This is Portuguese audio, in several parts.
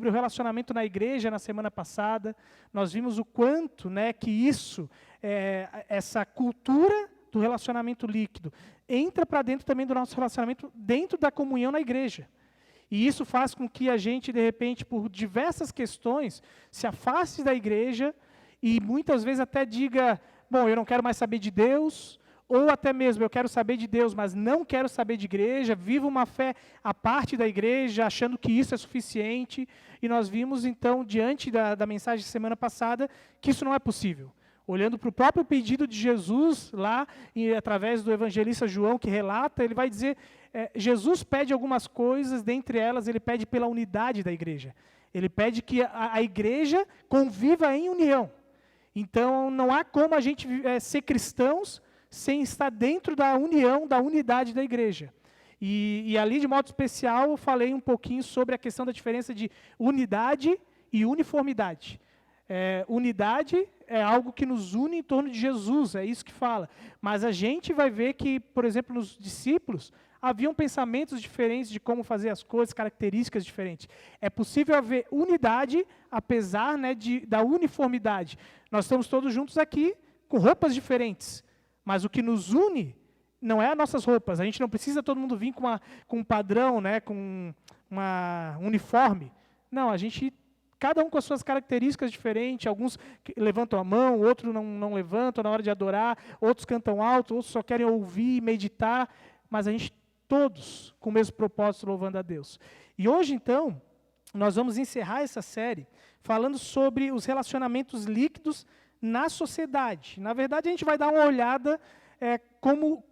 sobre o relacionamento na igreja na semana passada. Nós vimos o quanto, né, que isso, essa cultura do relacionamento líquido, entra para dentro também do nosso relacionamento, dentro da comunhão na igreja. E isso faz com que a gente, de repente, por diversas questões, se afaste da igreja e muitas vezes até diga, bom, eu não quero mais saber de Deus, ou até mesmo, eu quero saber de Deus, mas não quero saber de igreja, vivo uma fé à parte da igreja, achando que isso é suficiente. E nós vimos, então, diante da mensagem de semana passada, que isso não é possível. Olhando para o próprio pedido de Jesus, lá, e através do evangelista João, que relata, ele vai dizer, Jesus pede algumas coisas, dentre elas, ele pede pela unidade da igreja. Ele pede que a igreja conviva em união. Então, não há como a gente ser cristãos sem estar dentro da união, da unidade da igreja. E ali, de modo especial, eu falei um pouquinho sobre a questão da diferença de unidade e uniformidade. Unidade é algo que nos une em torno de Jesus, é isso que fala. Mas a gente vai ver que, por exemplo, nos discípulos, haviam pensamentos diferentes de como fazer as coisas, características diferentes. É possível haver unidade, apesar, né, da uniformidade. Nós estamos todos juntos aqui, com roupas diferentes. Mas o que nos une não é as nossas roupas. A gente não precisa todo mundo vir com um padrão, né, com uma uniforme. Não, cada um com as suas características diferentes. Alguns levantam a mão, outros não levantam na hora de adorar, outros cantam alto, outros só querem ouvir e meditar. Mas a gente, todos, com o mesmo propósito, louvando a Deus. E hoje, então, nós vamos encerrar essa série falando sobre os relacionamentos líquidos na sociedade. Na verdade, a gente vai dar uma olhada como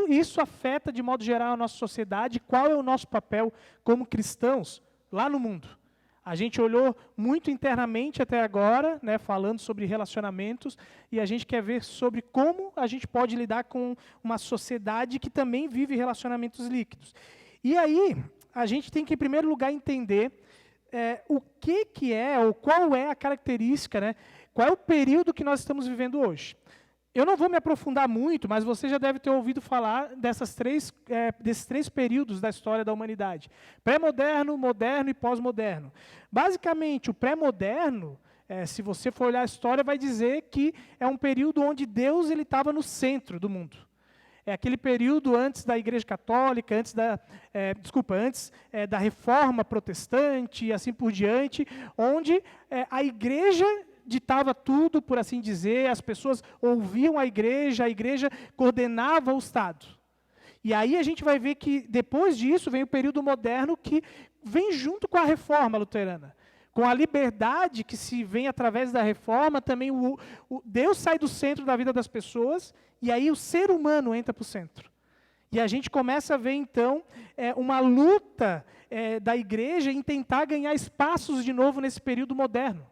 isso afeta, de modo geral, a nossa sociedade, qual é o nosso papel como cristãos lá no mundo. A gente olhou muito internamente até agora, né, falando sobre relacionamentos, e a gente quer ver sobre como a gente pode lidar com uma sociedade que também vive relacionamentos líquidos. E aí, a gente tem que, em primeiro lugar, entender o que é, ou qual é a característica, né, qual é o período que nós estamos vivendo hoje. Eu não vou me aprofundar muito, mas você já deve ter ouvido falar desses três períodos da história da humanidade. Pré-moderno, moderno e pós-moderno. Basicamente, o pré-moderno, se você for olhar a história, vai dizer que é um período onde Deus estava no centro do mundo. É aquele período antes da Igreja Católica, antes da Reforma Protestante e assim por diante, onde a Igreja ditava tudo, por assim dizer, as pessoas ouviam a igreja coordenava o Estado. E aí a gente vai ver que, depois disso, vem o período moderno, que vem junto com a reforma luterana. Com a liberdade que se vem através da reforma, também Deus sai do centro da vida das pessoas, e aí o ser humano entra para o centro. E a gente começa a ver, então, uma luta da igreja em tentar ganhar espaços de novo nesse período moderno,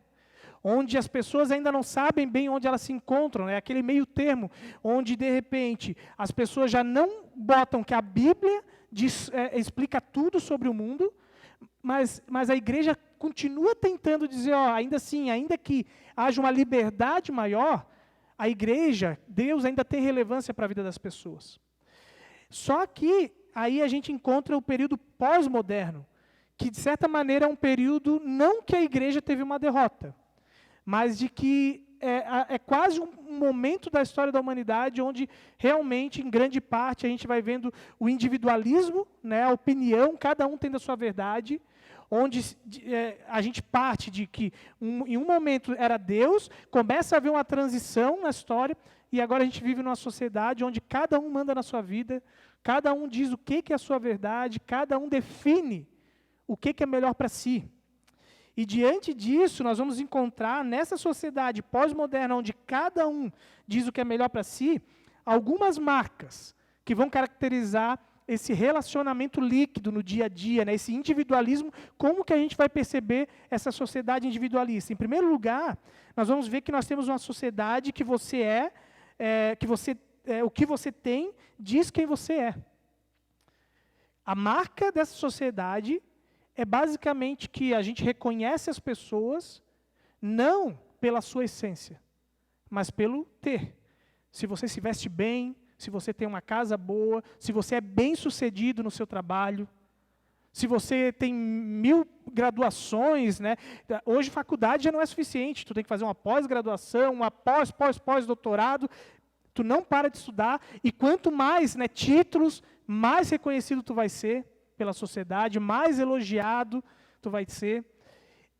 onde as pessoas ainda não sabem bem onde elas se encontram, né? Aquele meio termo, onde, de repente, as pessoas já não botam que a Bíblia explica tudo sobre o mundo, mas a igreja continua tentando dizer, ainda assim, ainda que haja uma liberdade maior, a igreja, Deus ainda tem relevância para a vida das pessoas. Só que aí a gente encontra o período pós-moderno, que, de certa maneira, é um período, não que a igreja teve uma derrota, mas de que é quase um momento da história da humanidade onde realmente, em grande parte, a gente vai vendo o individualismo, né, a opinião, cada um tendo a sua verdade, onde a gente parte de que em um momento era Deus, começa a haver uma transição na história, e agora a gente vive numa sociedade onde cada um manda na sua vida, cada um diz o que é a sua verdade, cada um define o que é melhor para si. E diante disso, nós vamos encontrar nessa sociedade pós-moderna, onde cada um diz o que é melhor para si, algumas marcas que vão caracterizar esse relacionamento líquido no dia a dia, né, esse individualismo. Como que a gente vai perceber essa sociedade individualista? Em primeiro lugar, nós vamos ver que nós temos uma sociedade que o que você tem diz quem você é. A marca dessa sociedade é basicamente que a gente reconhece as pessoas não pela sua essência, mas pelo ter. Se você se veste bem, se você tem uma casa boa, se você é bem-sucedido no seu trabalho, Se você tem 1000 graduações, né? Hoje faculdade já não é suficiente, tu tem que fazer uma pós-graduação, uma pós-doutorado, tu não para de estudar, e quanto mais, né, títulos, mais reconhecido tu vai ser pela sociedade, mais elogiado tu vai ser.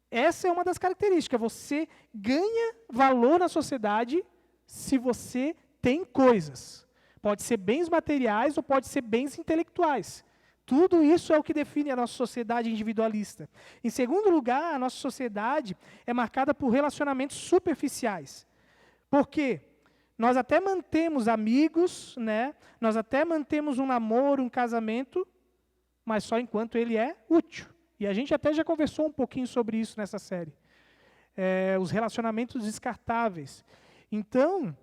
Essa é uma das características, você ganha valor na sociedade se você tem coisas. Pode ser bens materiais ou pode ser bens intelectuais. Tudo isso é o que define a nossa sociedade individualista. Em segundo lugar, a nossa sociedade é marcada por relacionamentos superficiais. Por quê? Nós até mantemos amigos, né? Nós até mantemos um namoro, um casamento, mas só enquanto ele é útil. E a gente até já conversou um pouquinho sobre isso nessa série. Os relacionamentos descartáveis. Então,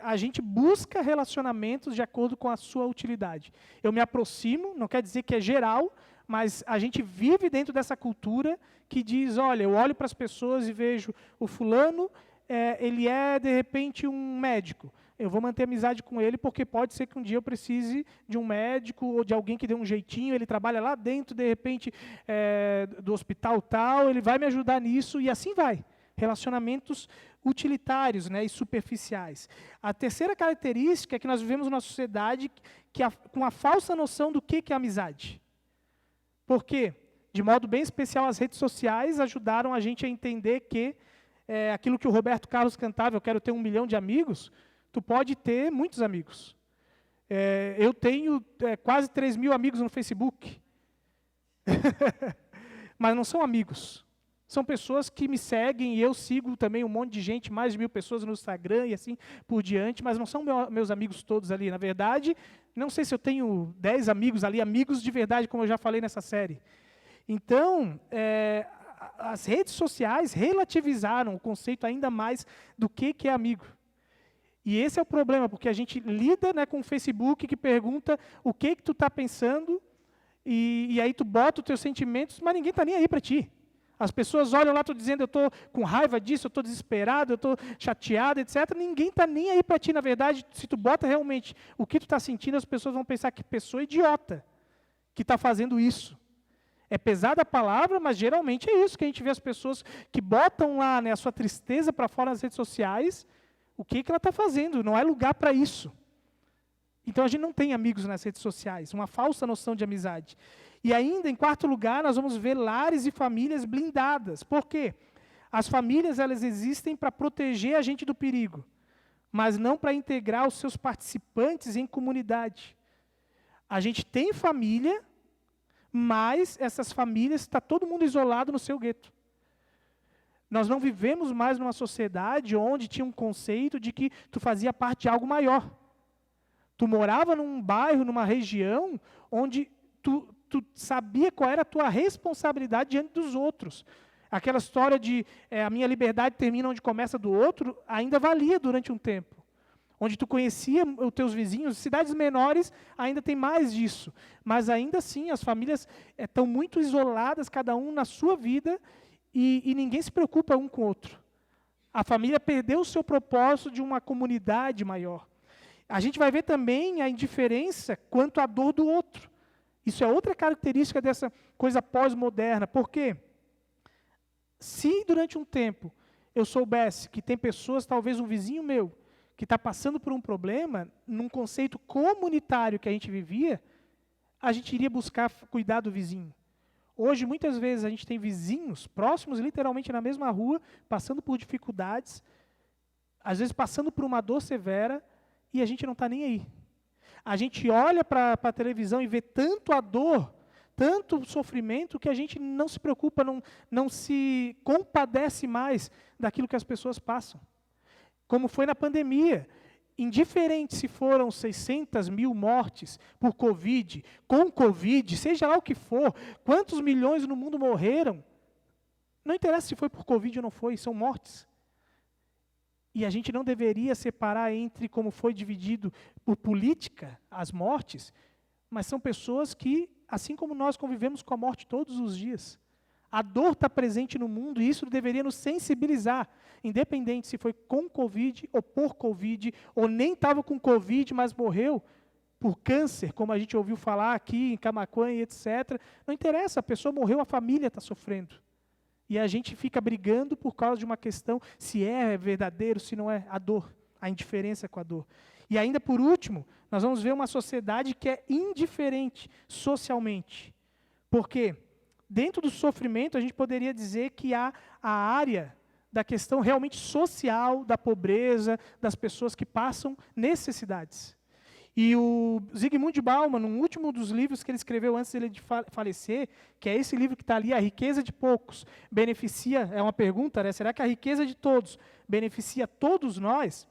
a gente busca relacionamentos de acordo com a sua utilidade. Eu me aproximo, não quer dizer que é geral, mas a gente vive dentro dessa cultura que diz, olha, eu olho para as pessoas e vejo o fulano, ele é, de repente, um médico. Eu vou manter amizade com ele porque pode ser que um dia eu precise de um médico ou de alguém que dê um jeitinho, ele trabalha lá dentro, de repente, do hospital tal, ele vai me ajudar nisso, e assim vai. Relacionamentos utilitários, né, e superficiais. A terceira característica é que nós vivemos numa sociedade com a falsa noção do que é amizade. Por quê? De modo bem especial, as redes sociais ajudaram a gente a entender que aquilo que o Roberto Carlos cantava, eu quero ter 1 milhão de amigos, tu pode ter muitos amigos. Eu tenho quase 3.000 amigos no Facebook. Mas não são amigos. São pessoas que me seguem e eu sigo também um monte de gente, mais de 1.000 pessoas no Instagram e assim por diante, mas não são meus amigos todos ali. Na verdade, não sei se eu tenho 10 amigos ali, amigos de verdade, como eu já falei nessa série. Então, as redes sociais relativizaram o conceito ainda mais do que é amigo. E esse é o problema, porque a gente lida, né, com o Facebook que pergunta o que tu está pensando, e aí tu bota os teus sentimentos, mas ninguém está nem aí para ti. As pessoas olham lá, estou dizendo, eu estou com raiva disso, eu estou desesperado, eu estou chateado, etc. Ninguém está nem aí para ti. Na verdade, se tu bota realmente o que tu está sentindo, as pessoas vão pensar que pessoa idiota que está fazendo isso. É pesada a palavra, mas geralmente é isso que a gente vê as pessoas que botam lá, né, a sua tristeza para fora nas redes sociais. O que ela está fazendo? Não é lugar para isso. Então, a gente não tem amigos nas redes sociais, uma falsa noção de amizade. E ainda, em quarto lugar, nós vamos ver lares e famílias blindadas. Por quê? As famílias, elas existem para proteger a gente do perigo, mas não para integrar os seus participantes em comunidade. A gente tem família, mas essas famílias, está todo mundo isolado no seu gueto. Nós não vivemos mais numa sociedade onde tinha um conceito de que tu fazia parte de algo maior. Tu morava num bairro, numa região, onde tu sabia qual era a tua responsabilidade diante dos outros. Aquela história de a minha liberdade termina onde começa do outro, ainda valia durante um tempo. Onde tu conhecia os teus vizinhos, cidades menores ainda tem mais disso. Mas ainda assim, as famílias estão muito isoladas, cada um na sua vida, e ninguém se preocupa um com o outro. A família perdeu o seu propósito de uma comunidade maior. A gente vai ver também a indiferença quanto à dor do outro. Isso é outra característica dessa coisa pós-moderna. Por quê? Se durante um tempo eu soubesse que tem pessoas, talvez um vizinho meu, que está passando por um problema, num conceito comunitário que a gente vivia, a gente iria buscar cuidar do vizinho. Hoje, muitas vezes, a gente tem vizinhos próximos, literalmente na mesma rua, passando por dificuldades, às vezes passando por uma dor severa, e a gente não está nem aí. A gente olha para a televisão e vê tanto a dor, tanto sofrimento, que a gente não se preocupa, não se compadece mais daquilo que as pessoas passam. Como foi na pandemia. Indiferente se foram 600.000 mortes por Covid, com Covid, seja lá o que for, quantos milhões no mundo morreram, não interessa se foi por Covid ou não foi, são mortes. E a gente não deveria separar entre como foi dividido por política as mortes, mas são pessoas que, assim como nós, convivemos com a morte todos os dias. A dor está presente no mundo e isso deveria nos sensibilizar, independente se foi com Covid ou por Covid, ou nem estava com Covid, mas morreu. por câncer, como a gente ouviu falar aqui em Camaquã e etc. Não interessa, a pessoa morreu, a família está sofrendo. E a gente fica brigando por causa de uma questão, se é verdadeiro, se não é, a dor, a indiferença com a dor. E ainda por último, nós vamos ver uma sociedade que é indiferente socialmente. Porque dentro do sofrimento, a gente poderia dizer que há a área da questão realmente social, da pobreza, das pessoas que passam necessidades. E o Zygmunt Bauman, no último dos livros que ele escreveu antes de falecer, que é esse livro que está ali, A Riqueza de Poucos, beneficia, é uma pergunta, né? Será que a riqueza de todos beneficia todos nós?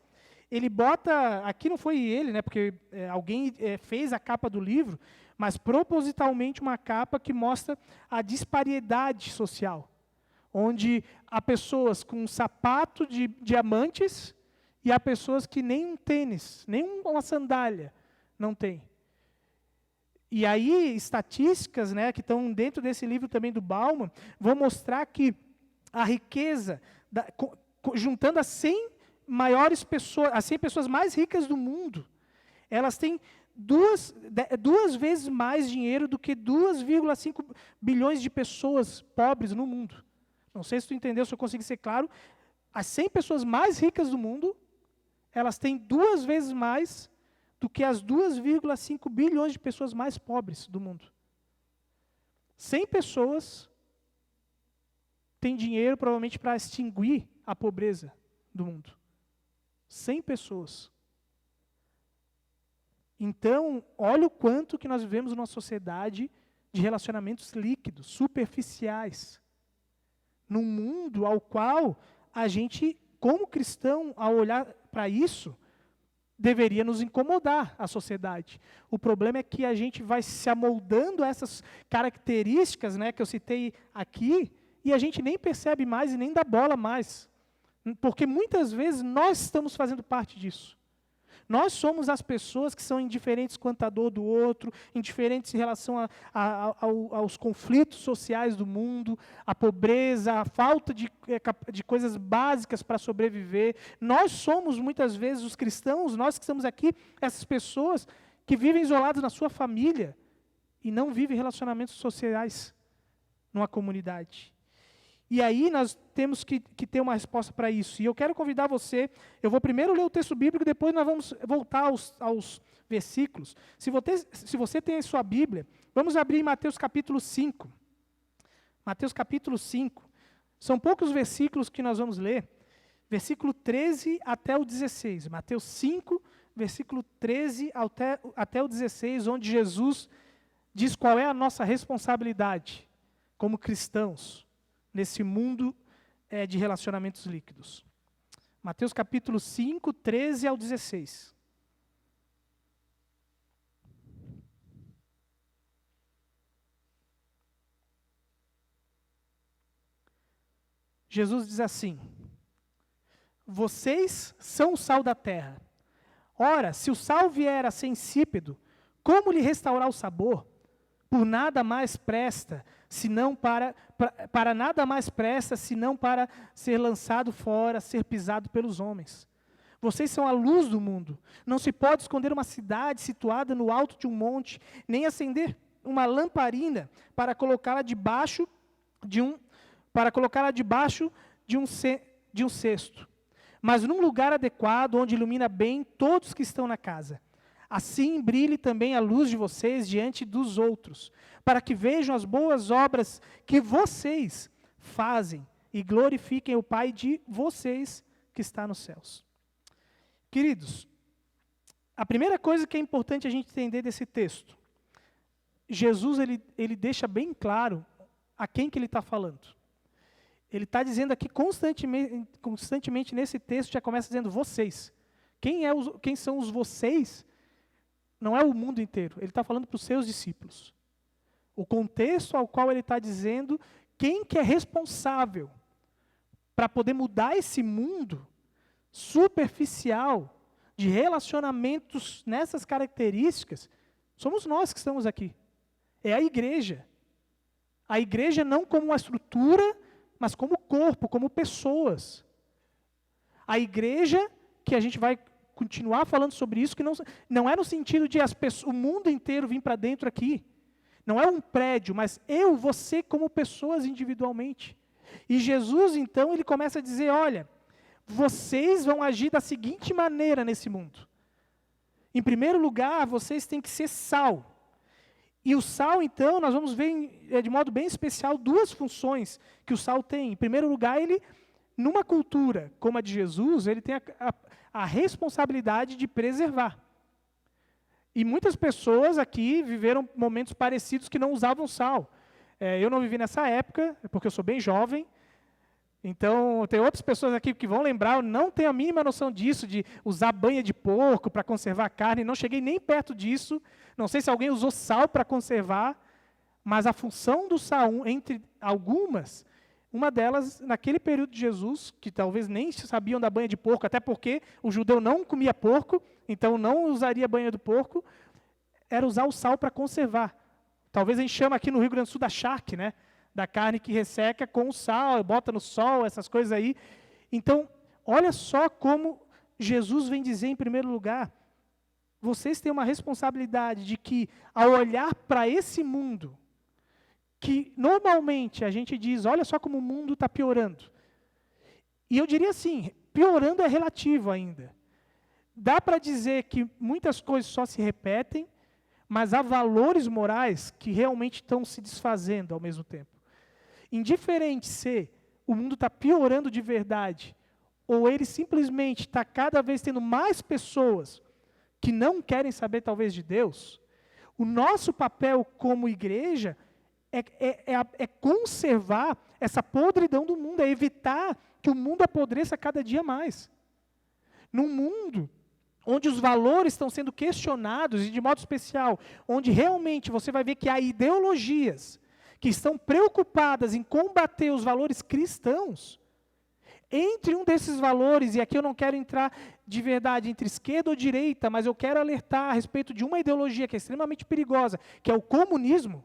Ele bota, aqui não foi ele, né, porque alguém fez a capa do livro, mas propositalmente uma capa que mostra a disparidade social, onde há pessoas com um sapato de diamantes e há pessoas que nem um tênis, nem uma sandália não tem. E aí, estatísticas, né, que estão dentro desse livro também do Bauman, vão mostrar que a riqueza, juntando as 100 maiores pessoas, as 100 pessoas mais ricas do mundo, elas têm duas vezes mais dinheiro do que 2,5 bilhões de pessoas pobres no mundo. Não sei se tu entendeu, se eu consegui ser claro. As 100 pessoas mais ricas do mundo, elas têm 2 vezes mais do que as 2,5 bilhões de pessoas mais pobres do mundo. 100 pessoas têm dinheiro provavelmente para extinguir a pobreza do mundo. 100 pessoas. Então, olha o quanto que nós vivemos numa sociedade de relacionamentos líquidos, superficiais. Num mundo ao qual a gente, como cristão, ao olhar para isso, deveria nos incomodar a sociedade. O problema é que a gente vai se amoldando a essas características, né, que eu citei aqui, e a gente nem percebe mais e nem dá bola mais. Porque muitas vezes nós estamos fazendo parte disso. Nós somos as pessoas que são indiferentes quanto à dor do outro, indiferentes em relação aos conflitos sociais do mundo, à pobreza, à falta de coisas básicas para sobreviver. Nós somos, muitas vezes, os cristãos, nós que estamos aqui, essas pessoas que vivem isoladas na sua família e não vivem relacionamentos sociais numa comunidade. E aí nós temos que ter uma resposta para isso. E eu quero convidar você, eu vou primeiro ler o texto bíblico, depois nós vamos voltar aos versículos. Se você tem a sua Bíblia, vamos abrir em Mateus capítulo 5. Mateus capítulo 5. São poucos versículos que nós vamos ler. Versículo 13 até o 16. Mateus 5, versículo 13 até o 16, onde Jesus diz qual é a nossa responsabilidade como cristãos nesse mundo de relacionamentos líquidos. Mateus capítulo 5, 13 ao 16. Jesus diz assim: vocês são o sal da terra. Ora, se o sal vier a ser insípido, como lhe restaurar o sabor? Por nada mais presta, senão para nada mais presta, senão para ser lançado fora, ser pisado pelos homens. Vocês são a luz do mundo. Não se pode esconder uma cidade situada no alto de um monte, nem acender uma lamparina para colocá-la debaixo de um cesto, mas num lugar adequado, onde ilumina bem todos que estão na casa. Assim brilhe também a luz de vocês diante dos outros, para que vejam as boas obras que vocês fazem e glorifiquem o Pai de vocês que está nos céus. Queridos, a primeira coisa que é importante a gente entender desse texto, Jesus ele deixa bem claro a quem que ele está falando. Ele está dizendo aqui constantemente nesse texto, já começa dizendo vocês. Quem são os vocês? Não é o mundo inteiro, ele está falando para os seus discípulos. O contexto ao qual ele está dizendo quem que é responsável para poder mudar esse mundo superficial de relacionamentos nessas características, somos nós que estamos aqui. É a igreja. A igreja não como uma estrutura, mas como corpo, como pessoas. A igreja que a gente vai continuar falando sobre isso, que não é no sentido de o mundo inteiro vir para dentro aqui. Não é um prédio, mas eu, você, como pessoas individualmente. E Jesus, então, ele começa a dizer, olha, vocês vão agir da seguinte maneira nesse mundo. Em primeiro lugar, vocês têm que ser sal. E o sal, então, nós vamos ver de modo bem especial duas funções que o sal tem. Em primeiro lugar, ele, numa cultura como a de Jesus, ele tem a responsabilidade de preservar. E muitas pessoas aqui viveram momentos parecidos que não usavam sal. Eu não vivi nessa época, porque eu sou bem jovem. Então, tem outras pessoas aqui que vão lembrar, eu não tenho a mínima noção disso, de usar banha de porco para conservar a carne, não cheguei nem perto disso. Não sei se alguém usou sal para conservar, mas a função do sal, entre algumas, uma delas, naquele período de Jesus, que talvez nem sabiam da banha de porco, até porque o judeu não comia porco, então não usaria a banha do porco, era usar o sal para conservar. Talvez a gente chama aqui no Rio Grande do Sul da charque, né? Da carne que resseca com o sal, bota no sol, essas coisas aí. Então, olha só como Jesus vem dizer, em primeiro lugar, vocês têm uma responsabilidade de que, ao olhar para esse mundo, que normalmente a gente diz, olha só como o mundo está piorando. E eu diria assim, piorando é relativo ainda. Dá para dizer que muitas coisas só se repetem, mas há valores morais que realmente estão se desfazendo ao mesmo tempo. Indiferente se o mundo está piorando de verdade, ou ele simplesmente está cada vez tendo mais pessoas que não querem saber talvez de Deus, o nosso papel como igreja é conservar essa podridão do mundo, é evitar que o mundo apodreça cada dia mais. Num mundo onde os valores estão sendo questionados, e de modo especial, onde realmente você vai ver que há ideologias que estão preocupadas em combater os valores cristãos, entre um desses valores, e aqui eu não quero entrar de verdade entre esquerda ou direita, mas eu quero alertar a respeito de uma ideologia que é extremamente perigosa, que é o comunismo.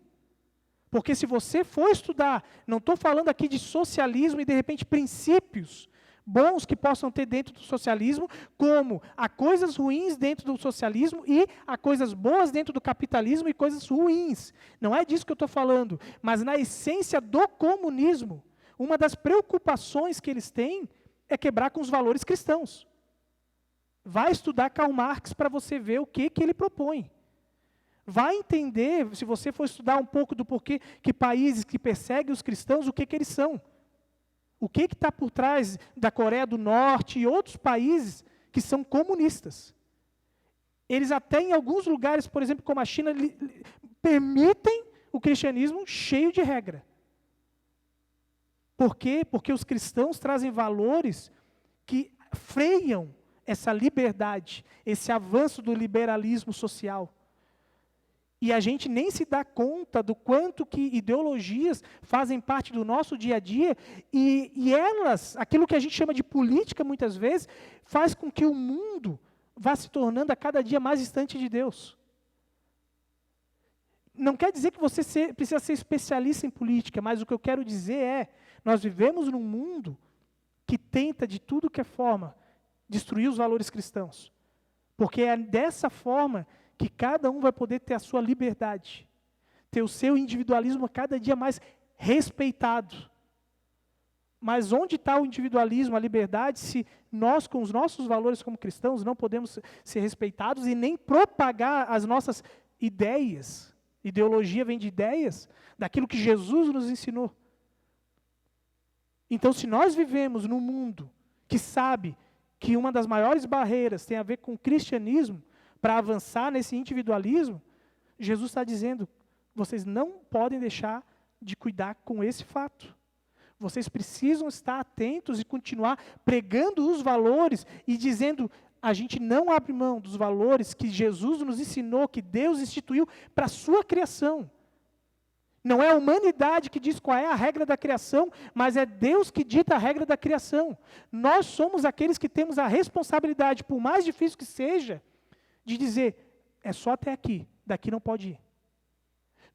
Porque se você for estudar, não estou falando aqui de socialismo e de repente princípios bons que possam ter dentro do socialismo, como há coisas ruins dentro do socialismo e há coisas boas dentro do capitalismo e coisas ruins. Não é disso que eu estou falando, mas na essência do comunismo, uma das preocupações que eles têm é quebrar com os valores cristãos. Vai estudar Karl Marx para você ver o que ele propõe. Vai entender, se você for estudar um pouco do porquê que países que perseguem os cristãos, o que eles são. O que está por trás da Coreia do Norte e outros países que são comunistas. Eles até em alguns lugares, por exemplo, como a China, permitem o cristianismo cheio de regra. Por quê? Porque os cristãos trazem valores que freiam essa liberdade, esse avanço do liberalismo social. E a gente nem se dá conta do quanto que ideologias fazem parte do nosso dia a dia, e elas, aquilo que a gente chama de política muitas vezes, faz com que o mundo vá se tornando a cada dia mais distante de Deus. Não quer dizer que você precisa ser especialista em política, mas o que eu quero dizer é, nós vivemos num mundo que tenta de tudo que é forma destruir os valores cristãos. Porque é dessa forma que cada um vai poder ter a sua liberdade, ter o seu individualismo a cada dia mais respeitado. Mas onde está o individualismo, a liberdade, se nós, com os nossos valores como cristãos, não podemos ser respeitados e nem propagar as nossas ideias? Ideologia vem de ideias, daquilo que Jesus nos ensinou. Então, se nós vivemos num mundo que sabe que uma das maiores barreiras tem a ver com o cristianismo, para avançar nesse individualismo, Jesus está dizendo, vocês não podem deixar de cuidar com esse fato. Vocês precisam estar atentos e continuar pregando os valores e dizendo, a gente não abre mão dos valores que Jesus nos ensinou, que Deus instituiu para a sua criação. Não é a humanidade que diz qual é a regra da criação, mas é Deus que dita a regra da criação. Nós somos aqueles que temos a responsabilidade, por mais difícil que seja, de dizer, é só até aqui, daqui não pode ir.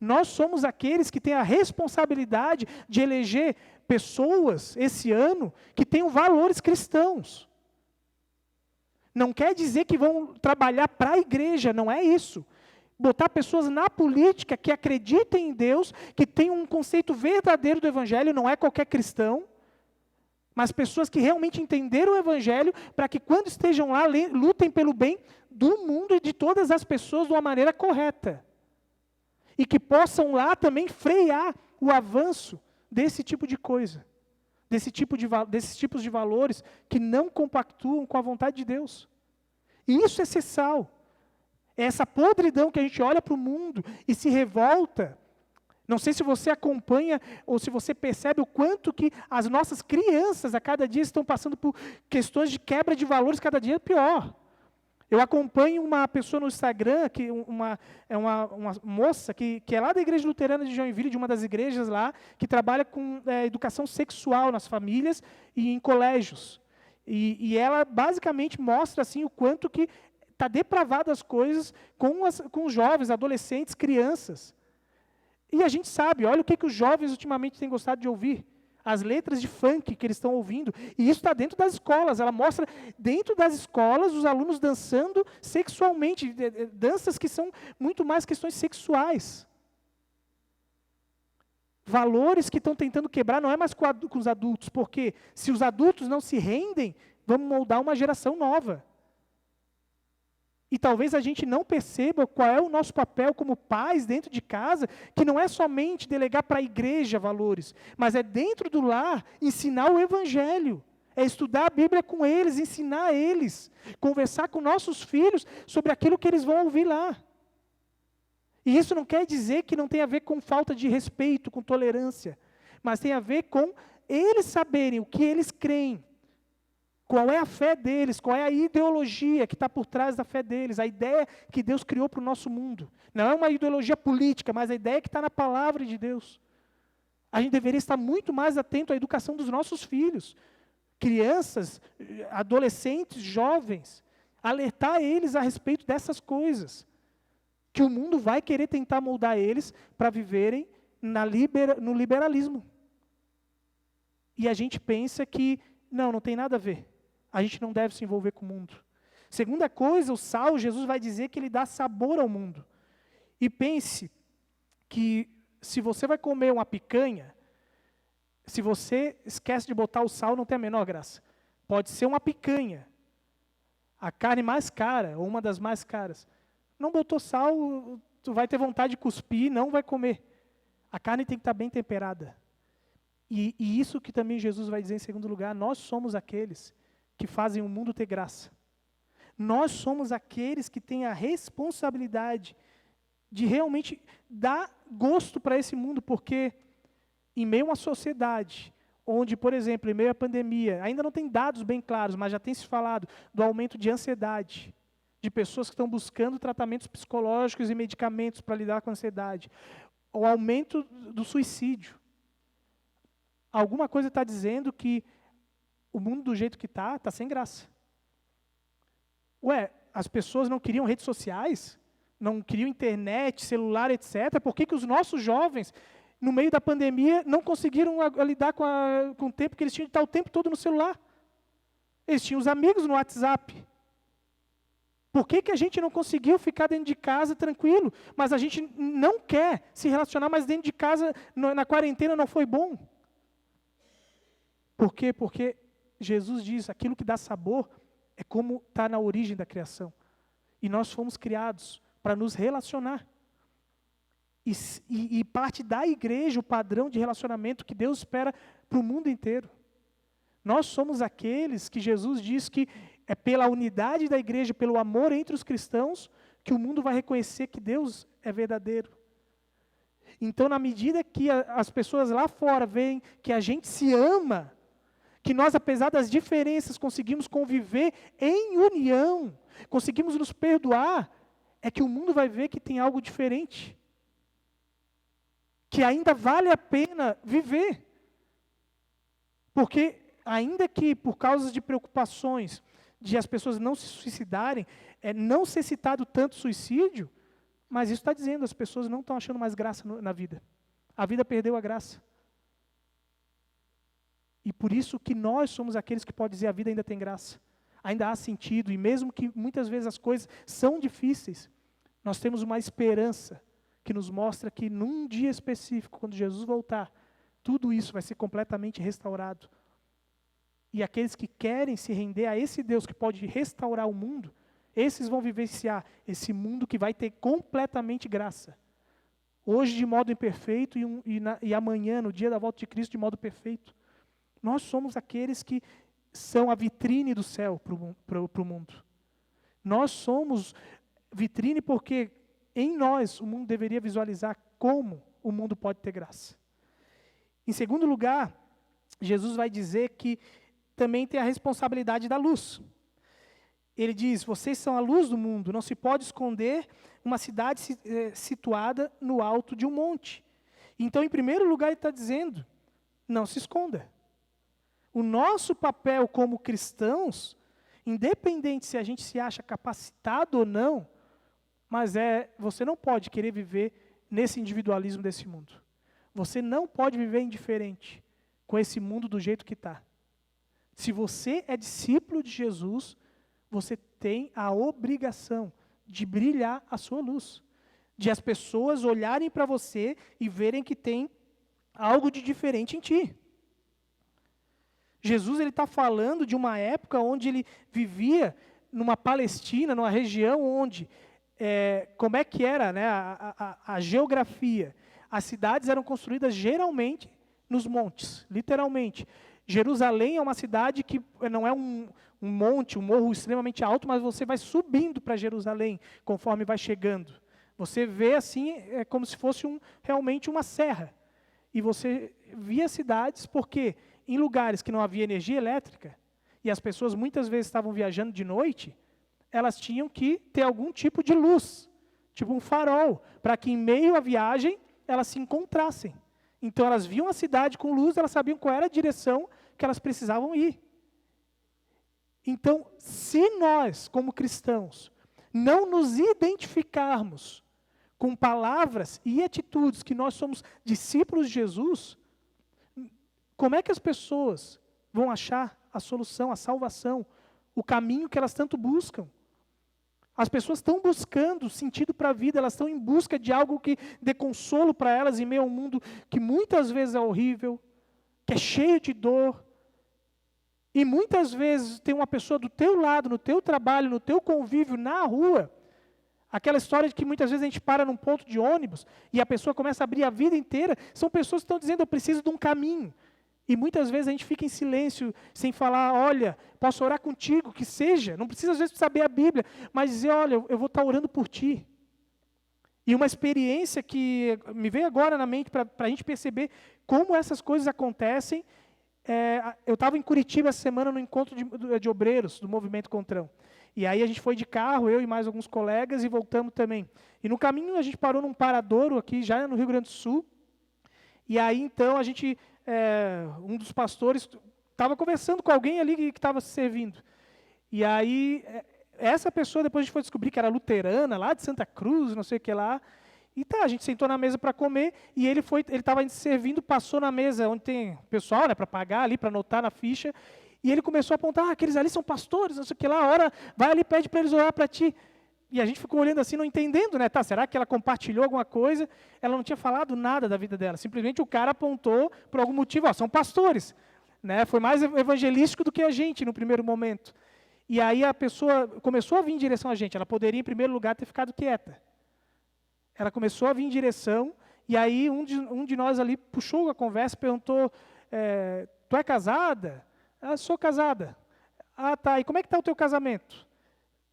Nós somos aqueles que têm a responsabilidade de eleger pessoas, esse ano, que tenham valores cristãos. Não quer dizer que vão trabalhar para a igreja, não é isso. Botar pessoas na política que acreditem em Deus, que tenham um conceito verdadeiro do Evangelho, não é qualquer cristão, mas pessoas que realmente entenderam o Evangelho, para que quando estejam lá, lutem pelo bem do mundo e de todas as pessoas de uma maneira correta. E que possam lá também frear o avanço desse tipo de coisa, desses tipos de valores que não compactuam com a vontade de Deus. E isso é cessal. É essa podridão que a gente olha para o mundo e se revolta. Não sei se você acompanha ou se você percebe o quanto que as nossas crianças a cada dia estão passando por questões de quebra de valores cada dia pior. Eu acompanho uma pessoa no Instagram, é uma moça que é lá da Igreja Luterana de Joinville, de uma das igrejas lá, que trabalha com educação sexual nas famílias e em colégios. E ela basicamente mostra assim, o quanto que está depravado as coisas com os jovens, adolescentes, crianças. E a gente sabe, olha o que os jovens ultimamente têm gostado de ouvir. As letras de funk que eles estão ouvindo. E isso está dentro das escolas. Ela mostra dentro das escolas os alunos dançando sexualmente. Danças que são muito mais questões sexuais. Valores que estão tentando quebrar não é mais com os adultos. Porque se os adultos não se rendem, vamos moldar uma geração nova. E talvez a gente não perceba qual é o nosso papel como pais dentro de casa, que não é somente delegar para a igreja valores, mas é dentro do lar ensinar o Evangelho, é estudar a Bíblia com eles, ensinar a eles, conversar com nossos filhos sobre aquilo que eles vão ouvir lá. E isso não quer dizer que não tem a ver com falta de respeito, com tolerância, mas tem a ver com eles saberem o que eles creem. Qual é a fé deles, qual é a ideologia que está por trás da fé deles, a ideia que Deus criou para o nosso mundo. Não é uma ideologia política, mas a ideia que está na palavra de Deus. A gente deveria estar muito mais atento à educação dos nossos filhos, crianças, adolescentes, jovens, alertar eles a respeito dessas coisas, que o mundo vai querer tentar moldar eles para viverem no liberalismo. E a gente pensa que, não tem nada a ver. A gente não deve se envolver com o mundo. Segunda coisa, o sal, Jesus vai dizer que ele dá sabor ao mundo. E pense que se você vai comer uma picanha, se você esquece de botar o sal, não tem a menor graça. Pode ser uma picanha, a carne mais cara, ou uma das mais caras. Não botou sal, tu vai ter vontade de cuspir, não vai comer. A carne tem que estar bem temperada. E isso que também Jesus vai dizer em segundo lugar, nós somos aqueles que fazem o mundo ter graça. Nós somos aqueles que têm a responsabilidade de realmente dar gosto para esse mundo, porque em meio a uma sociedade onde, por exemplo, em meio à pandemia, ainda não tem dados bem claros, mas já tem se falado do aumento de ansiedade, de pessoas que estão buscando tratamentos psicológicos e medicamentos para lidar com a ansiedade, o aumento do suicídio. Alguma coisa está dizendo que o mundo do jeito que está sem graça. As pessoas não queriam redes sociais, não queriam internet, celular, etc. Por que os nossos jovens, no meio da pandemia, não conseguiram lidar com o tempo que eles tinham de estar o tempo todo no celular? Eles tinham os amigos no WhatsApp. Por que a gente não conseguiu ficar dentro de casa tranquilo? Mas a gente não quer se relacionar, mas dentro de casa, na quarentena, não foi bom. Por quê? Porque Jesus diz, aquilo que dá sabor é como está na origem da criação. E nós fomos criados para nos relacionar. E parte da igreja, o padrão de relacionamento que Deus espera para o mundo inteiro. Nós somos aqueles que Jesus diz que é pela unidade da igreja, pelo amor entre os cristãos, que o mundo vai reconhecer que Deus é verdadeiro. Então, na medida que as pessoas lá fora veem que a gente se ama, que nós, apesar das diferenças, conseguimos conviver em união, conseguimos nos perdoar, é que o mundo vai ver que tem algo diferente, que ainda vale a pena viver. Porque, ainda que por causa de preocupações, de as pessoas não se suicidarem, não ser citado tanto suicídio, mas isso está dizendo, as pessoas não estão achando mais graça na vida. A vida perdeu a graça. E por isso que nós somos aqueles que podem dizer, a vida ainda tem graça. ainda há sentido, e mesmo que muitas vezes as coisas são difíceis, nós temos uma esperança que nos mostra que num dia específico, quando Jesus voltar, tudo isso vai ser completamente restaurado. E aqueles que querem se render a esse Deus que pode restaurar o mundo, esses vão vivenciar esse mundo que vai ter completamente graça. Hoje de modo imperfeito e amanhã, no dia da volta de Cristo, de modo perfeito. Nós somos aqueles que são a vitrine do céu para o mundo. Nós somos vitrine porque em nós o mundo deveria visualizar como o mundo pode ter graça. Em segundo lugar, Jesus vai dizer que também tem a responsabilidade da luz. Ele diz, vocês são a luz do mundo, não se pode esconder uma cidade situada no alto de um monte. Então, em primeiro lugar, ele está dizendo, não se esconda. O nosso papel como cristãos, independente se a gente se acha capacitado ou não, mas você não pode querer viver nesse individualismo desse mundo. Você não pode viver indiferente com esse mundo do jeito que está. Se você é discípulo de Jesus, você tem a obrigação de brilhar a sua luz, de as pessoas olharem para você e verem que tem algo de diferente em ti. Jesus está falando de uma época onde ele vivia numa Palestina, numa região onde, como é que era, né, a geografia? As cidades eram construídas geralmente nos montes, literalmente. Jerusalém é uma cidade que não é um monte, um morro extremamente alto, mas você vai subindo para Jerusalém conforme vai chegando. Você vê assim, é como se fosse realmente uma serra. E você via cidades porque em lugares que não havia energia elétrica, e as pessoas muitas vezes estavam viajando de noite, elas tinham que ter algum tipo de luz, tipo um farol, para que em meio à viagem elas se encontrassem. Então elas viam a cidade com luz, elas sabiam qual era a direção que elas precisavam ir. Então, se nós, como cristãos, não nos identificarmos com palavras e atitudes que nós somos discípulos de Jesus, como é que as pessoas vão achar a solução, a salvação, o caminho que elas tanto buscam? As pessoas estão buscando sentido para a vida, elas estão em busca de algo que dê consolo para elas em meio a um mundo que muitas vezes é horrível, que é cheio de dor. E muitas vezes tem uma pessoa do teu lado, no teu trabalho, no teu convívio, na rua. Aquela história de que muitas vezes a gente para num ponto de ônibus e a pessoa começa a abrir a vida inteira. São pessoas que estão dizendo, eu preciso de um caminho. E muitas vezes a gente fica em silêncio, sem falar, olha, posso orar contigo, que seja. Não precisa às vezes saber a Bíblia, mas dizer, olha, eu vou estar orando por ti. E uma experiência que me veio agora na mente para a gente perceber como essas coisas acontecem. Eu estava em Curitiba essa semana no encontro de obreiros do Movimento Contrão. E aí a gente foi de carro, eu e mais alguns colegas, e voltamos também. E no caminho a gente parou num paradouro aqui, já no Rio Grande do Sul. E aí então a gente... um dos pastores estava conversando com alguém ali que estava se servindo. E aí, essa pessoa, depois a gente foi descobrir que era luterana, lá de Santa Cruz, não sei o que lá. E a gente sentou na mesa para comer, e ele estava servindo, passou na mesa onde tem pessoal, né, para pagar ali, para anotar na ficha, e ele começou a apontar, aqueles ali são pastores, não sei o que lá, ora, vai ali, pede para eles orar para ti. E a gente ficou olhando assim, não entendendo, né? Será que ela compartilhou alguma coisa? Ela não tinha falado nada da vida dela. Simplesmente o cara apontou por algum motivo, são pastores. Né? Foi mais evangelístico do que a gente no primeiro momento. E aí a pessoa começou a vir em direção a gente. Ela poderia, em primeiro lugar, ter ficado quieta. Ela começou a vir em direção, e aí um de nós ali puxou a conversa, perguntou, tu é casada? Ah, sou casada. Ah, tá, e como é que está o teu casamento?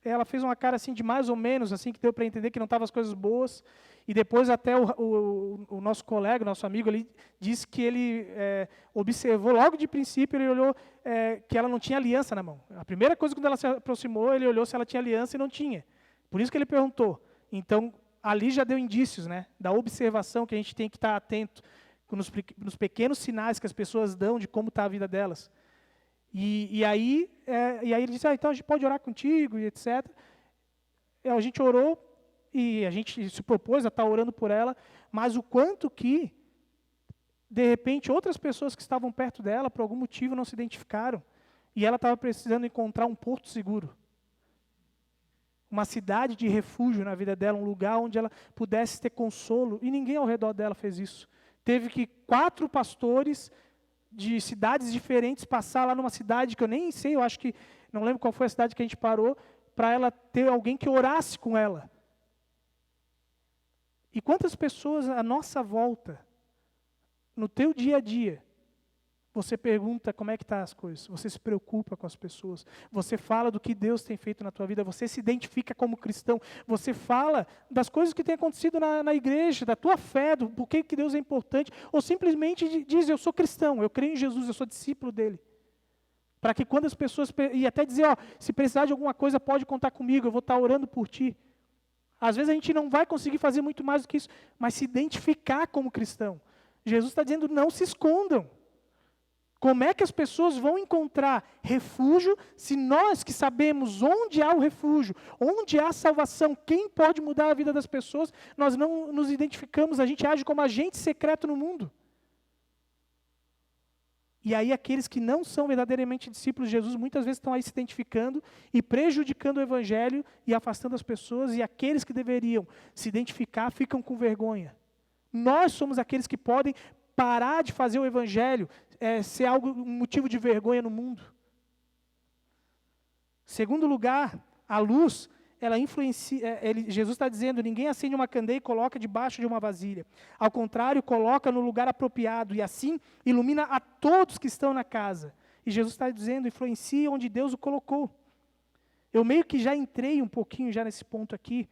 Ela fez uma cara assim de mais ou menos, assim, que deu para entender que não estavam as coisas boas. E depois até o nosso colega, o nosso amigo ali, disse que ele observou, logo de princípio, ele olhou que ela não tinha aliança na mão. A primeira coisa, quando ela se aproximou, ele olhou se ela tinha aliança e não tinha. Por isso que ele perguntou. Então, ali já deu indícios, né, da observação que a gente tem que estar atento nos pequenos sinais que as pessoas dão de como está a vida delas. E aí ele disse, então a gente pode orar contigo, e etc. A gente orou, e a gente se propôs a estar orando por ela, mas o quanto que, de repente, outras pessoas que estavam perto dela, por algum motivo, não se identificaram. E ela estava precisando encontrar um porto seguro. Uma cidade de refúgio na vida dela, um lugar onde ela pudesse ter consolo. E ninguém ao redor dela fez isso. Teve que 4 pastores de cidades diferentes passar lá numa cidade que eu nem sei, eu acho que, não lembro qual foi a cidade que a gente parou, para ela ter alguém que orasse com ela. E quantas pessoas à nossa volta, no teu dia a dia, você pergunta como é que estão as coisas, você se preocupa com as pessoas, você fala do que Deus tem feito na tua vida, você se identifica como cristão, você fala das coisas que têm acontecido na igreja, da tua fé, do porquê que Deus é importante, ou simplesmente diz, eu sou cristão, eu creio em Jesus, eu sou discípulo dele. Para que quando as pessoas, e até dizer, ó, se precisar de alguma coisa pode contar comigo, eu vou estar orando por ti. Às vezes a gente não vai conseguir fazer muito mais do que isso, mas se identificar como cristão. Jesus está dizendo, não se escondam. Como é que as pessoas vão encontrar refúgio se nós que sabemos onde há o refúgio, onde há a salvação, quem pode mudar a vida das pessoas, nós não nos identificamos, a gente age como agente secreto no mundo. E aí aqueles que não são verdadeiramente discípulos de Jesus, muitas vezes estão aí se identificando e prejudicando o evangelho e afastando as pessoas, e aqueles que deveriam se identificar ficam com vergonha. Nós somos aqueles que podem parar de fazer o evangelho ser algo, um motivo de vergonha no mundo. Segundo lugar, a luz, ela influencia, Jesus está dizendo, ninguém acende uma candeia e coloca debaixo de uma vasilha. Ao contrário, coloca no lugar apropriado e assim ilumina a todos que estão na casa. E Jesus está dizendo, influencia onde Deus o colocou. Eu meio que já entrei um pouquinho já nesse ponto aqui.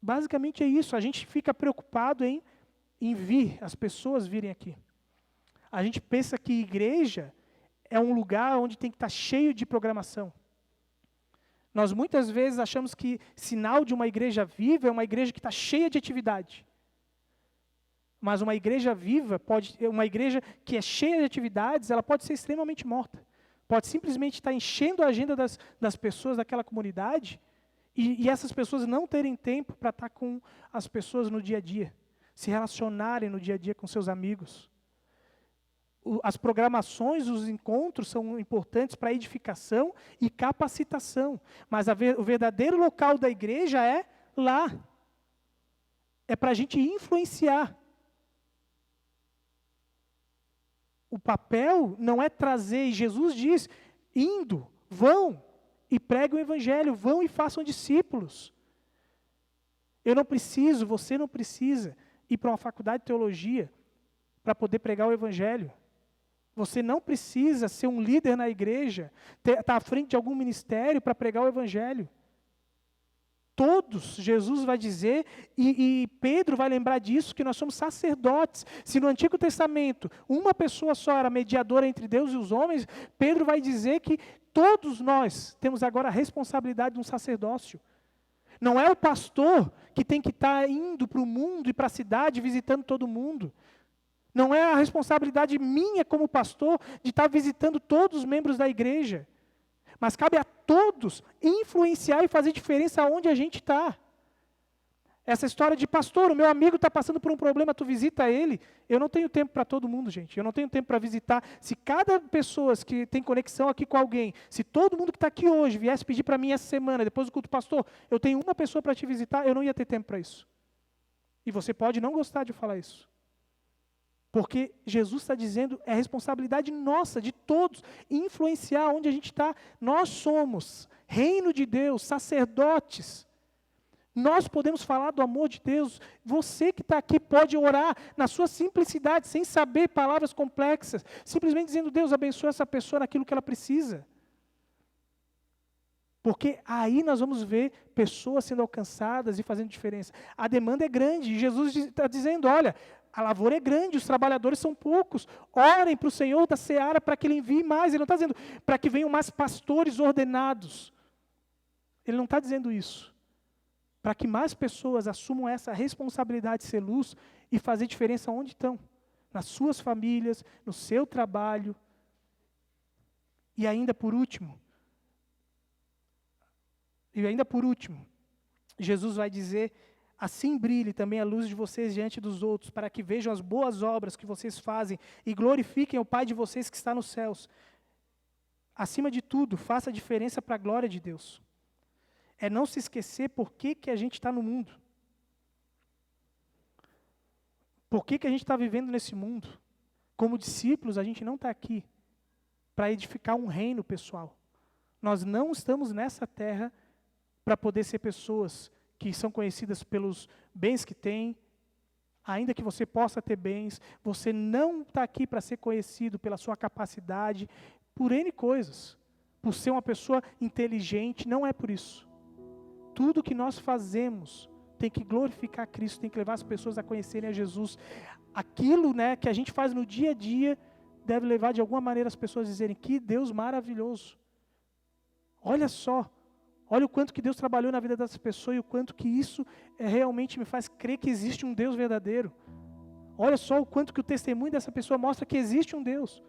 Basicamente é isso, a gente fica preocupado em vir, as pessoas virem aqui. A gente pensa que igreja é um lugar onde tem que estar cheio de programação. Nós muitas vezes achamos que sinal de uma igreja viva é uma igreja que está cheia de atividade. Mas uma igreja viva, uma igreja que é cheia de atividades, ela pode ser extremamente morta. Pode simplesmente estar enchendo a agenda das pessoas daquela comunidade e essas pessoas não terem tempo para estar com as pessoas no dia a dia, se relacionarem no dia a dia com seus amigos. As programações, os encontros são importantes para edificação e capacitação. Mas o verdadeiro local da igreja é lá. É para a gente influenciar. O papel não é trazer, e Jesus diz, indo, vão e preguem o evangelho, vão e façam discípulos. Eu não preciso, você não precisa ir para uma faculdade de teologia para poder pregar o evangelho. Você não precisa ser um líder na igreja, estar à frente de algum ministério para pregar o evangelho. Todos, Jesus vai dizer, e Pedro vai lembrar disso, que nós somos sacerdotes. Se no Antigo Testamento uma pessoa só era mediadora entre Deus e os homens, Pedro vai dizer que todos nós temos agora a responsabilidade de um sacerdócio. Não é o pastor que tem que estar indo para o mundo e para a cidade visitando todo mundo. Não é a responsabilidade minha como pastor de estar visitando todos os membros da igreja. Mas cabe a todos influenciar e fazer diferença onde a gente está. Essa história de, pastor, o meu amigo está passando por um problema, tu visita ele. Eu não tenho tempo para todo mundo, gente. Eu não tenho tempo para visitar. Se cada pessoa que tem conexão aqui com alguém, se todo mundo que está aqui hoje viesse pedir para mim essa semana, depois do culto, pastor, eu tenho uma pessoa para te visitar, eu não ia ter tempo para isso. E você pode não gostar de falar isso. Porque Jesus está dizendo, é responsabilidade nossa, de todos, influenciar onde a gente está. Nós somos reino de Deus, sacerdotes. Nós podemos falar do amor de Deus. Você que está aqui pode orar na sua simplicidade, sem saber palavras complexas, simplesmente dizendo, Deus abençoe essa pessoa naquilo que ela precisa. Porque aí nós vamos ver pessoas sendo alcançadas e fazendo diferença. A demanda é grande, e Jesus está dizendo, olha, a lavoura é grande, os trabalhadores são poucos. Orem para o Senhor da seara para que Ele envie mais. Ele não está dizendo para que venham mais pastores ordenados. Ele não está dizendo isso. Para que mais pessoas assumam essa responsabilidade de ser luz e fazer diferença onde estão. Nas suas famílias, no seu trabalho. E ainda por último, Jesus vai dizer, assim brilhe também a luz de vocês diante dos outros, para que vejam as boas obras que vocês fazem e glorifiquem o Pai de vocês que está nos céus. acima de tudo, faça a diferença para a glória de Deus. É não se esquecer por que a gente está no mundo. Por que a gente está vivendo nesse mundo? Como discípulos, a gente não está aqui para edificar um reino pessoal. Nós não estamos nessa terra para poder ser pessoas que são conhecidas pelos bens que têm, ainda que você possa ter bens. Você não está aqui para ser conhecido pela sua capacidade, por N coisas. Por ser uma pessoa inteligente, não é por isso. Tudo que nós fazemos tem que glorificar Cristo, tem que levar as pessoas a conhecerem a Jesus. Aquilo, né, que a gente faz no dia a dia deve levar de alguma maneira as pessoas a dizerem: que Deus maravilhoso. Olha só, olha o quanto que Deus trabalhou na vida dessa pessoa e o quanto que isso realmente me faz crer que existe um Deus verdadeiro. Olha só o quanto que o testemunho dessa pessoa mostra que existe um Deus.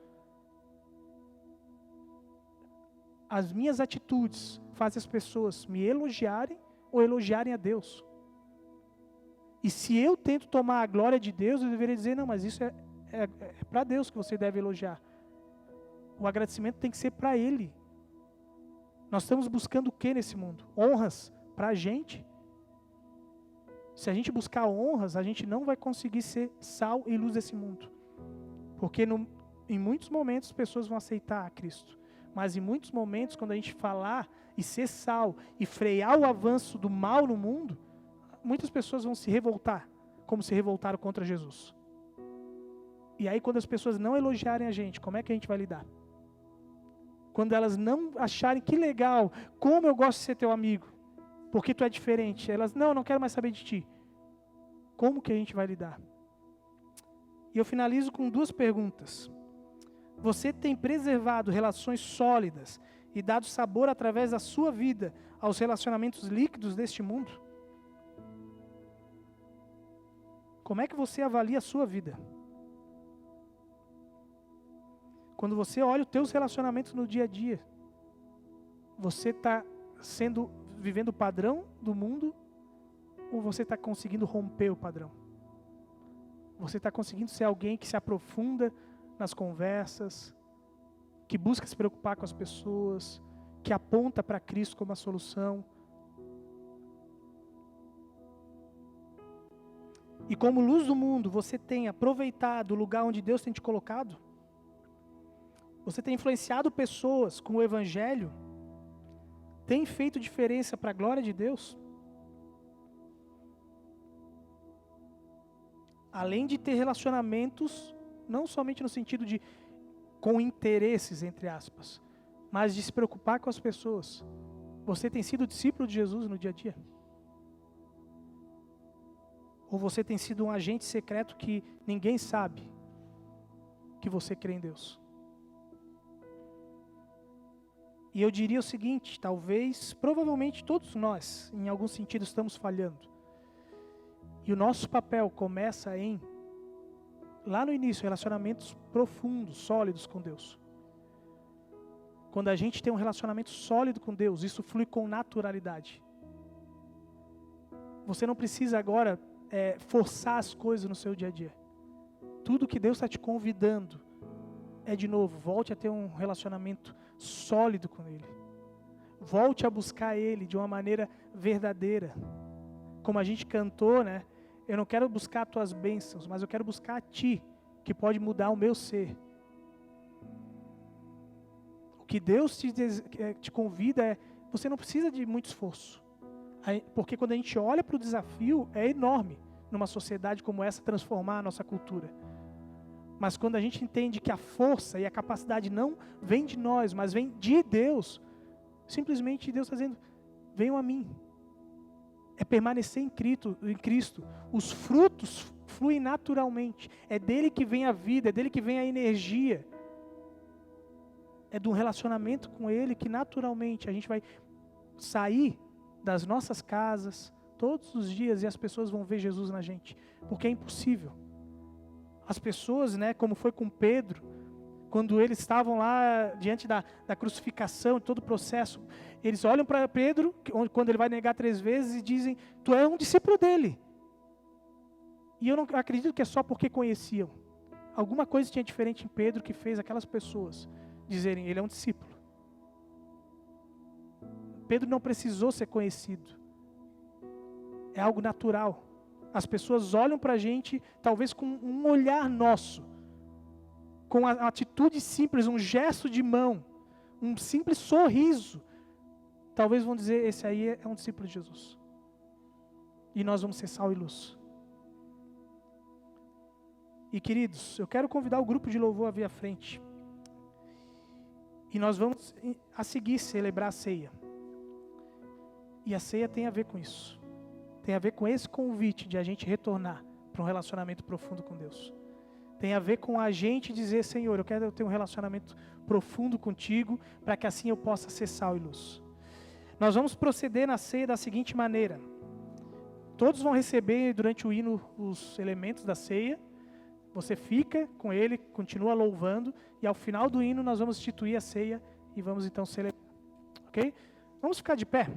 As minhas atitudes fazem as pessoas me elogiarem ou elogiarem a Deus. E se eu tento tomar a glória de Deus, eu deveria dizer: não, mas isso é para Deus que você deve elogiar. O agradecimento tem que ser para Ele. Nós estamos buscando o que nesse mundo? Honras para a gente. Se a gente buscar honras, a gente não vai conseguir ser sal e luz desse mundo. Porque em muitos momentos as pessoas vão aceitar a Cristo. Mas em muitos momentos, quando a gente falar e ser sal e frear o avanço do mal no mundo, muitas pessoas vão se revoltar, como se revoltaram contra Jesus. E aí, quando as pessoas não elogiarem a gente, como é que a gente vai lidar? Quando elas não acharem: que legal, como eu gosto de ser teu amigo, porque tu é diferente. Elas: não quero mais saber de ti. Como que a gente vai lidar? E eu finalizo com 2 perguntas. Você tem preservado relações sólidas e dado sabor através da sua vida aos relacionamentos líquidos deste mundo? Como é que você avalia a sua vida? Quando você olha os teus relacionamentos no dia a dia, você está vivendo o padrão do mundo ou você está conseguindo romper o padrão? Você está conseguindo ser alguém que se aprofunda nas conversas, que busca se preocupar com as pessoas, que aponta para Cristo como a solução? E como luz do mundo, você tem aproveitado o lugar onde Deus tem te colocado? Você tem influenciado pessoas com o Evangelho? Tem feito diferença para a glória de Deus? Além de ter relacionamentos, não somente no sentido de com interesses, entre aspas, mas de se preocupar com as pessoas. Você tem sido discípulo de Jesus no dia a dia? Ou você tem sido um agente secreto que ninguém sabe que você crê em Deus? E eu diria o seguinte: provavelmente todos nós, em algum sentido, estamos falhando. E o nosso papel começa lá no início, relacionamentos profundos, sólidos com Deus. Quando a gente tem um relacionamento sólido com Deus, isso flui com naturalidade. Você não precisa agora forçar as coisas no seu dia a dia. Tudo que Deus está te convidando de novo, volte a ter um relacionamento sólido com Ele. Volte a buscar Ele de uma maneira verdadeira. Como a gente cantou, né? Eu não quero buscar tuas bênçãos, mas eu quero buscar a Ti, que pode mudar o meu ser. O que Deus te convida você não precisa de muito esforço. Porque quando a gente olha para o desafio, é enorme numa sociedade como essa transformar a nossa cultura. Mas quando a gente entende que a força e a capacidade não vem de nós, mas vem de Deus, simplesmente Deus está dizendo: venham a mim. É permanecer em Cristo. Os frutos fluem naturalmente. É dele que vem a vida, é dele que vem a energia. É de um relacionamento com Ele que naturalmente a gente vai sair das nossas casas todos os dias e as pessoas vão ver Jesus na gente. Porque é impossível. As pessoas, né, como foi com Pedro, quando eles estavam lá diante da crucificação, todo o processo, eles olham para Pedro, quando ele vai negar 3 vezes, e dizem: tu é um discípulo dele. E eu não acredito que é só porque conheciam. Alguma coisa tinha diferente em Pedro que fez aquelas pessoas dizerem: ele é um discípulo. Pedro não precisou ser conhecido. É algo natural. As pessoas olham para a gente, talvez com um olhar nosso, com a atitude simples, um gesto de mão, um simples sorriso. Talvez vão dizer, esse aí é um discípulo de Jesus. E nós vamos ser sal e luz. E queridos, eu quero convidar o grupo de louvor a vir à frente. E nós vamos a seguir celebrar a ceia. E a ceia tem a ver com isso. Tem a ver com esse convite de a gente retornar para um relacionamento profundo com Deus. Tem a ver com a gente dizer, Senhor, eu quero ter um relacionamento profundo contigo, para que assim eu possa ser sal e luz. Nós vamos proceder na ceia da seguinte maneira. Todos vão receber durante o hino os elementos da ceia. Você fica com ele, continua louvando, e ao final do hino nós vamos instituir a ceia e vamos então celebrar. Ok? Vamos ficar de pé.